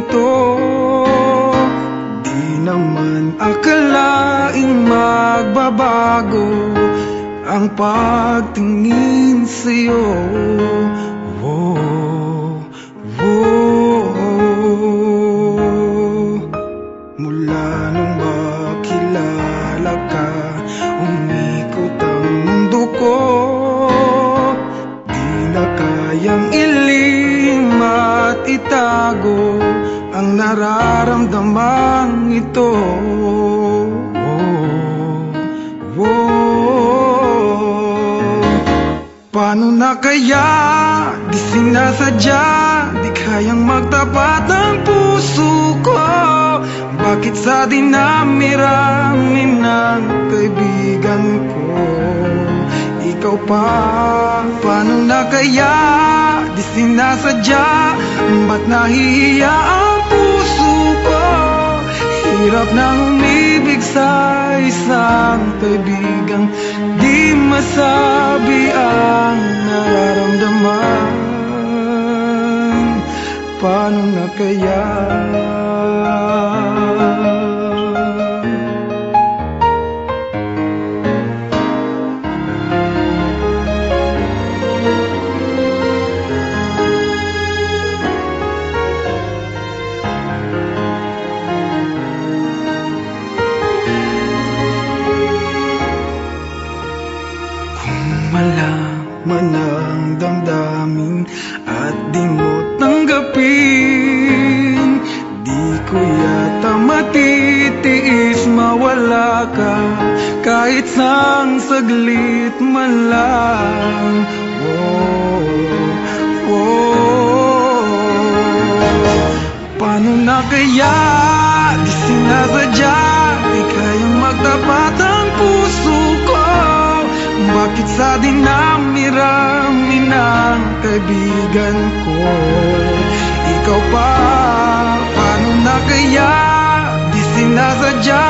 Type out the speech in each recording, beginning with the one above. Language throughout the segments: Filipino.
ito. Di naman akalaing magbabago ang pagtingin sa'yo. Mula nung makilala ka, umikot ang mundo ko. Di na kayang ilim at itago ang nararamdamang ito. Paano na kaya? Di sinasadya, di kayang magtapat ang puso ko. Bakit sa dinami-rami ng kaibigan ko, ikaw pa? Paano na kaya? Di sinasadya, ba't nahihiya ang puso ko? Hirap nang umibig sa isang kaibigang di masabi ang nararamdaman. Paano na kaya? Malaman ang damdamin at di mo tanggapin, di ko yata matitiis mawala ka kahit sang saglit man lang. Paano na kaya? Di sinasadya, di kayang magtapat ang puso ko. Bakit sa dinami-rami ng kaibigan ko, ikaw pa? Paano na kaya? Di sinasadya,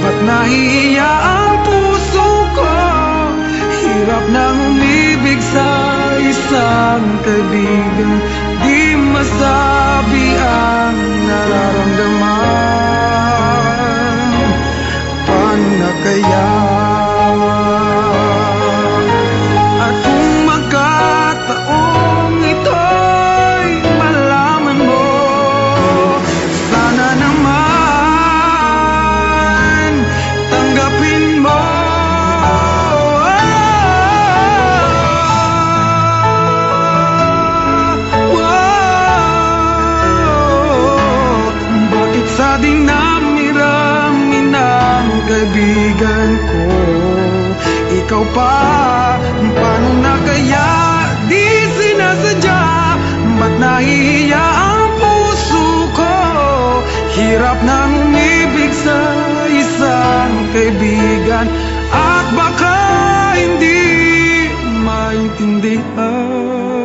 ba't nahihiya ang puso ko? Hirap nang umibig sa isang kaibigan di masabi ang nararamdaman. Paano na kaya? Sa dinami-rami ng kaibigan ko, ikaw pa? Paano na kaya? Di sinasadya, ba't nahihiya ang puso ko? Hirap nang umibig sa isang kaibigan at baka hindi maintindihan.